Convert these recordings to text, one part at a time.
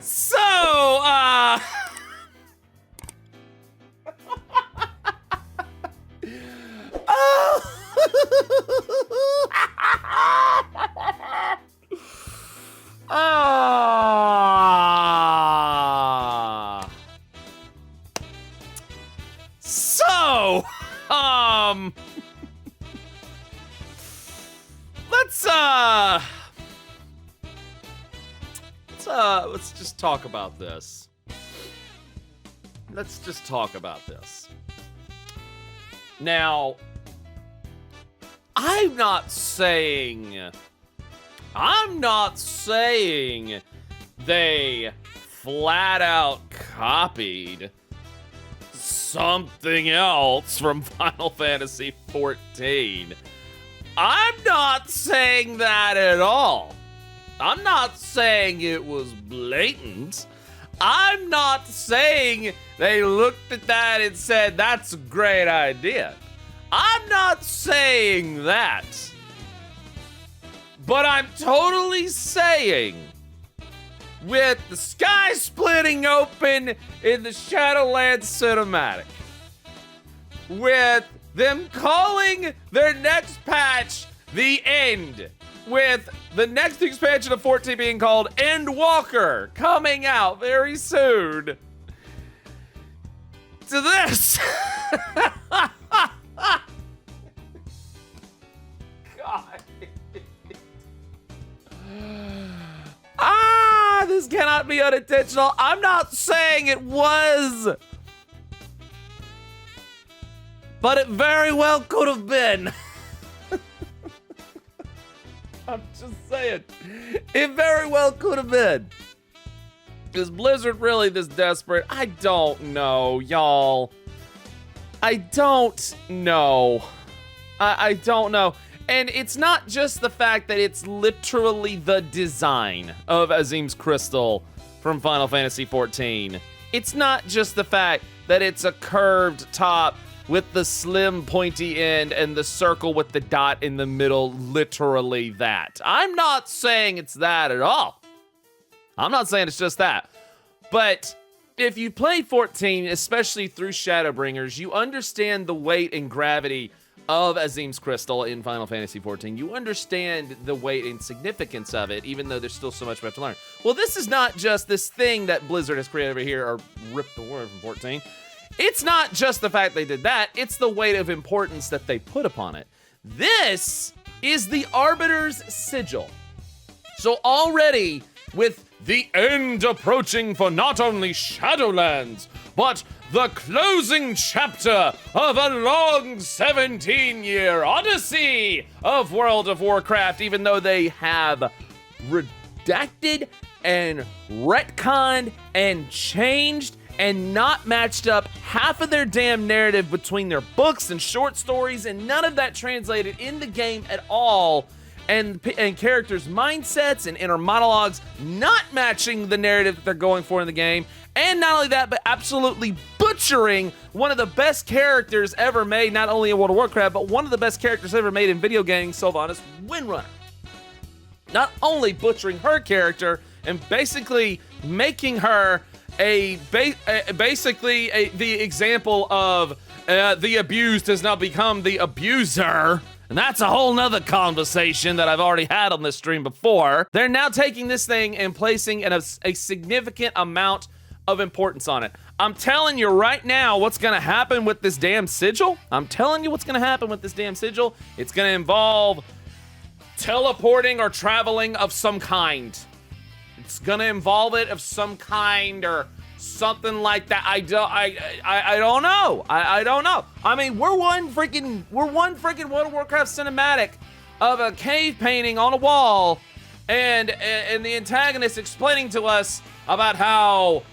So, So, let's just talk about this. Let's just talk about this. Now, I'm not saying they flat out copied something else from Final Fantasy XIV. I'm not saying that at all. I'm not saying it was blatant. I'm not saying they looked at that and said, that's a great idea. I'm not saying that. But I'm totally saying, with the sky splitting open in the Shadowlands cinematic, with them calling their next patch the End, with the next expansion of 14 being called Endwalker, coming out very soon, to this. God. This cannot be unintentional. I'm not saying it was, but it very well could have been. I'm just saying, it very well could have been. Is Blizzard really this desperate? I don't know, y'all. I don't know. I don't know. And it's not just the fact that it's literally the design of Azim's crystal from Final Fantasy XIV. It's not just the fact that it's a curved top with the slim pointy end and the circle with the dot in the middle, literally that. I'm not saying it's that at all. I'm not saying it's just that. But if you played 14, especially through Shadowbringers, you understand the weight and gravity of Azim's crystal in Final Fantasy XIV. You understand the weight and significance of it, even though there's still so much we have to learn. Well, this is not just this thing that Blizzard has created over here, or ripped the word from 14. It's not just the fact they did that, it's the weight of importance that they put upon it. This is the Arbiter's Sigil. So already, with the end approaching for not only Shadowlands, but the closing chapter of a long 17-year odyssey of World of Warcraft, even though they have redacted and retconned and changed and not matched up half of their damn narrative between their books and short stories, and none of that translated in the game at all, and characters' mindsets and inner monologues not matching the narrative that they're going for in the game. And not only that, but absolutely butchering one of the best characters ever made, not only in World of Warcraft, but one of the best characters ever made in video games, Sylvanas Windrunner. Not only butchering her character and basically making her the example of the abused has now become the abuser. And that's a whole nother conversation that I've already had on this stream before. They're now taking this thing and placing a significant amount of importance on it. I'm telling you right now what's gonna happen with this damn sigil. I'm telling you what's gonna happen with this damn sigil. It's gonna involve teleporting or traveling of some kind. It's gonna involve it of some kind or something like that. I don't know. I don't know. I mean, we're one freaking World of Warcraft cinematic of a cave painting on a wall, and the antagonist explaining to us about how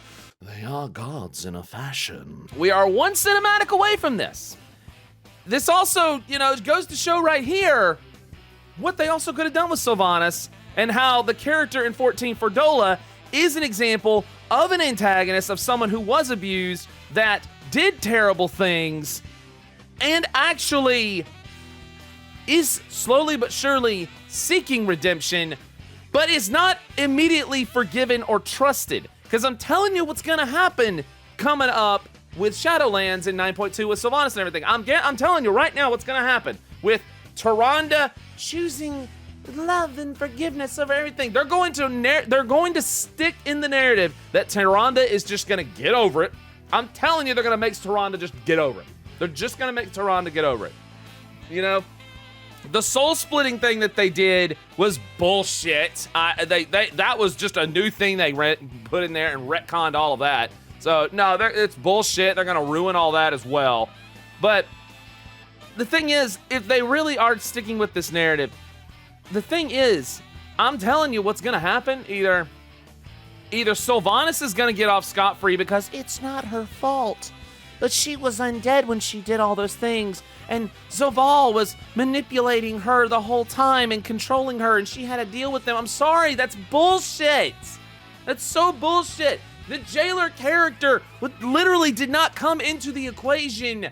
they are gods in a fashion. We are one cinematic away from this. This also, goes to show right here what they also could have done with Sylvanas, and how the character in 14, Fordola, is an example of an antagonist, of someone who was abused, that did terrible things, and actually is slowly but surely seeking redemption, but is not immediately forgiven or trusted. Because I'm telling you what's gonna happen coming up with Shadowlands in 9.2 with Sylvanas and everything. I'm telling you right now what's gonna happen with Tyrande choosing love and forgiveness over everything. They're going to stick in the narrative that Tyrande is just gonna get over it. I'm telling you, they're gonna make Tyrande just get over it. They're just gonna make Tyrande get over it. You know, the soul splitting thing that they did was bullshit. That was just a new thing they put in there and retconned all of that. So no, it's bullshit. They're gonna ruin all that as well. But the thing is, if they really are sticking with this narrative, the thing is, I'm telling you what's gonna happen. Either Sylvanas is gonna get off scot-free because it's not her fault, but she was undead when she did all those things, and Zoval was manipulating her the whole time and controlling her, and she had to deal with them. I'm sorry, that's bullshit. That's so bullshit. The jailer character literally did not come into the equation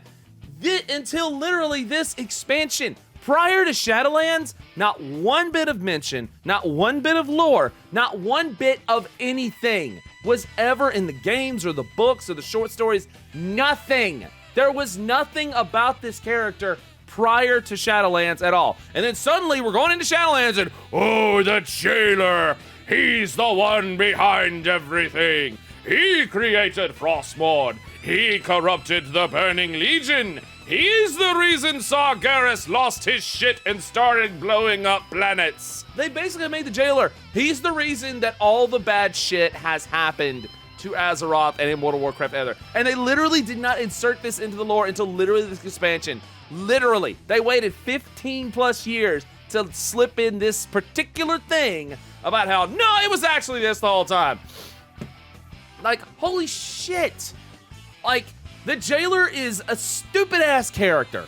until literally this expansion. Prior to Shadowlands, not one bit of mention, not one bit of lore, not one bit of anything was ever in the games or the books or the short stories. Nothing. There was nothing about this character prior to Shadowlands at all. And then suddenly we're going into Shadowlands and, oh, the jailer, he's the one behind everything. He created Frostmourne. He corrupted the Burning Legion. He's the reason Sargeras lost his shit and started blowing up planets. They basically made the jailer. He's the reason that all the bad shit has happened to Azeroth and in World of Warcraft ever. And they literally did not insert this into the lore until literally this expansion. Literally. They waited 15 plus years to slip in this particular thing about how, no, it was actually this the whole time. Like, holy shit. Like, the jailer is a stupid-ass character.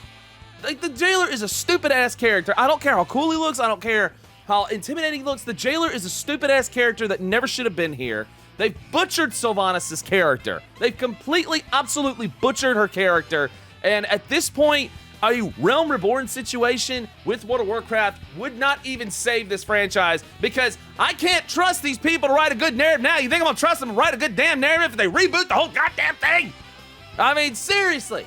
Like, the jailer is a stupid-ass character. I don't care how cool he looks. I don't care how intimidating he looks. The jailer is a stupid-ass character that never should have been here. They've butchered Sylvanas' character. They've completely, absolutely butchered her character. And at this point, a Realm Reborn situation with World of Warcraft would not even save this franchise, because I can't trust these people to write a good narrative now. You think I'm gonna trust them to write a good damn narrative if they reboot the whole goddamn thing? I mean, seriously.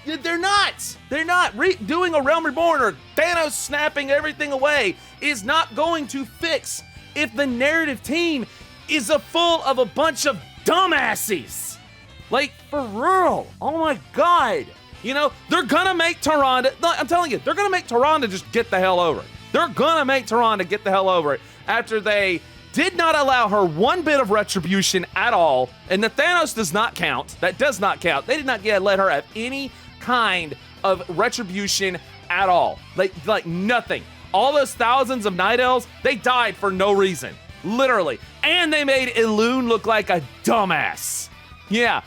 They're not. They're not. Doing a Realm Reborn or Thanos snapping everything away is not going to fix if the narrative team is full of a bunch of dumbasses. Like, for real. Oh my God. You know, they're gonna make Tyrande, I'm telling you, they're gonna make Tyrande just get the hell over it. They're gonna make Tyrande get the hell over it after they did not allow her one bit of retribution at all, and the Thanos does not count. That does not count. They did not let her have any kind of retribution at all. Like nothing. All those thousands of Night Elves, they died for no reason. Literally. And they made Elune look like a dumbass. Yeah.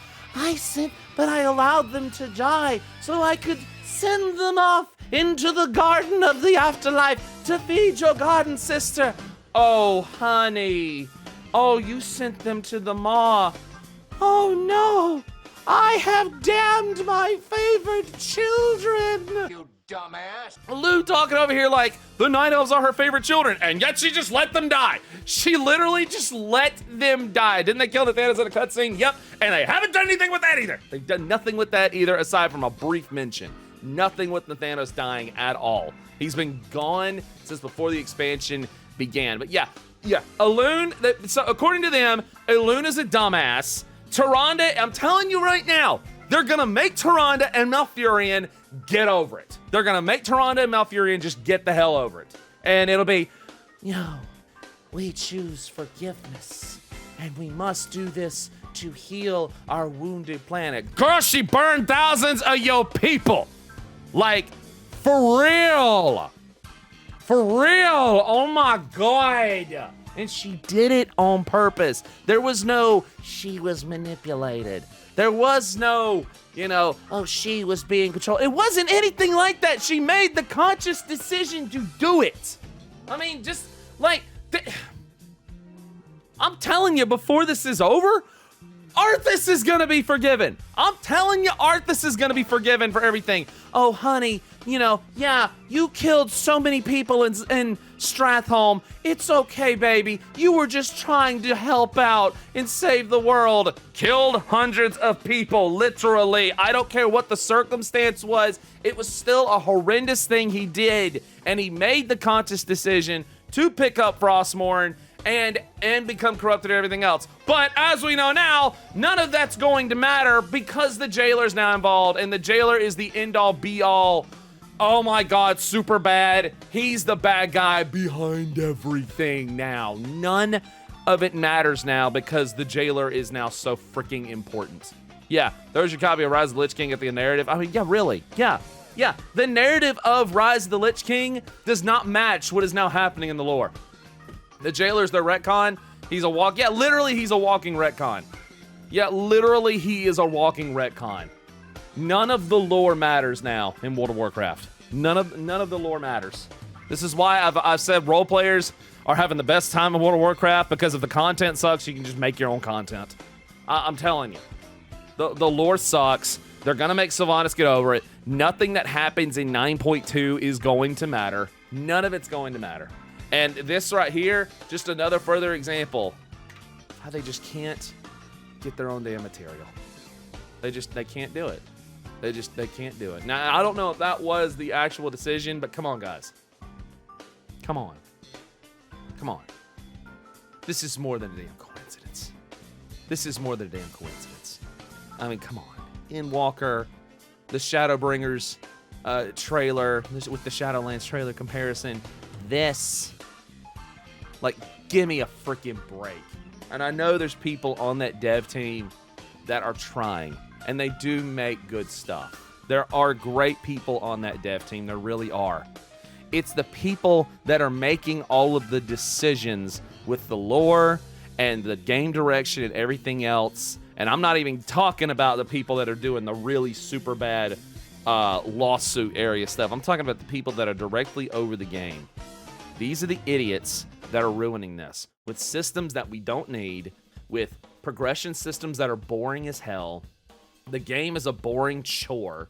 But I allowed them to die so I could send them off into the garden of the afterlife to feed your garden sister. Oh, honey. Oh, you sent them to the maw. Oh, no. I have damned my favorite children. You dumbass. Lou talking over here like the Night Elves are her favorite children, and yet she just let them die. She literally just let them die. Didn't they kill the Thanos in a cutscene? Yep. And they haven't done anything with that either. They've done nothing with that either, aside from a brief mention. Nothing with the Thanos dying at all. He's been gone since before the expansion began. But yeah. Elune, so according to them, Elune is a dumbass. Tyrande, I'm telling you right now, they're gonna make Tyrande and Malfurion get over it. They're gonna make Tyrande and Malfurion just get the hell over it. And it'll be, we choose forgiveness, and we must do this to heal our wounded planet. Girl, she burned thousands of your people. Like, for real. For real. Oh my God. And she did it on purpose. There was no, she was manipulated. There was no, she was being controlled. It wasn't anything like that. She made the conscious decision to do it. I mean, just like, I'm telling you, before this is over, Arthas is gonna be forgiven. I'm telling you, Arthas is gonna be forgiven for everything. Oh, honey, you know, yeah, you killed so many people in Stratholme. It's okay, baby. You were just trying to help out and save the world. Killed hundreds of people, literally. I don't care what the circumstance was. It was still a horrendous thing he did. And he made the conscious decision to pick up Frostmourne and become corrupted and everything else. But as we know now, none of that's going to matter because the Jailer's now involved, and the Jailer is the end-all, be-all. Oh my God, super bad. He's the bad guy behind everything now. None of it matters now because the Jailer is now so freaking important. Yeah, there's your copy of Rise of the Lich King at the narrative. I mean, yeah, really, yeah. The narrative of Rise of the Lich King does not match what is now happening in the lore. The Jailer's their retcon. He's a literally he's a walking retcon. Yeah, literally he is a walking retcon. None of the lore matters now in World of Warcraft. None of the lore matters. This is why I've said role players are having the best time in World of Warcraft, because if the content sucks, you can just make your own content. I'm telling you. The lore sucks. They're gonna make Sylvanas get over it. Nothing that happens in 9.2 is going to matter. None of it's going to matter. And this right here, just another further example how they just can't get their own damn material. They can't do it. They can't do it. Now, I don't know if that was the actual decision, but come on, guys. Come on. Come on. This is more than a damn coincidence. This is more than a damn coincidence. I mean, come on. Endwalker, the Shadowbringers trailer, with the Shadowlands trailer comparison, this, like, give me a freaking break. And I know there's people on that dev team that are trying, and they do make good stuff. There are great people on that dev team. There really are. It's the people that are making all of the decisions with the lore and the game direction and everything else. And I'm not even talking about the people that are doing the really super bad lawsuit area stuff. I'm talking about the people that are directly over the game. These are the idiots that are ruining this with systems that we don't need, with progression systems that are boring as hell. The game is a boring chore.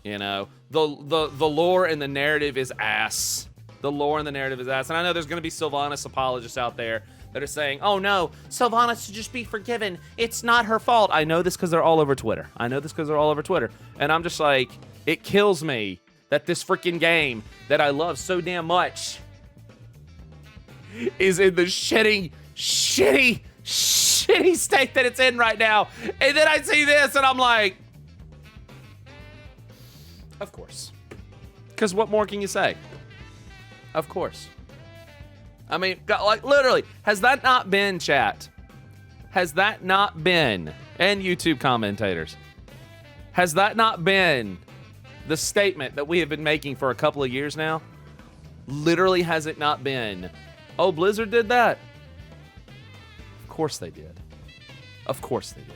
You know, the lore and the narrative is ass. The lore and the narrative is ass. And I know there's going to be Sylvanas apologists out there that are saying, oh no, Sylvanas should just be forgiven. It's not her fault. I know this because they're all over Twitter. And I'm just like, it kills me that this freaking game that I love so damn much is in the shitty state that it's in right now. And then I see this and I'm like, of course. Because what more can you say? Of course. I mean, like, literally, has that not been, chat? Has that not been, and YouTube commentators, has that not been the statement that we have been making for a couple of years now? Literally, has it not been, oh, Blizzard did that? Of course they did. Of course they did.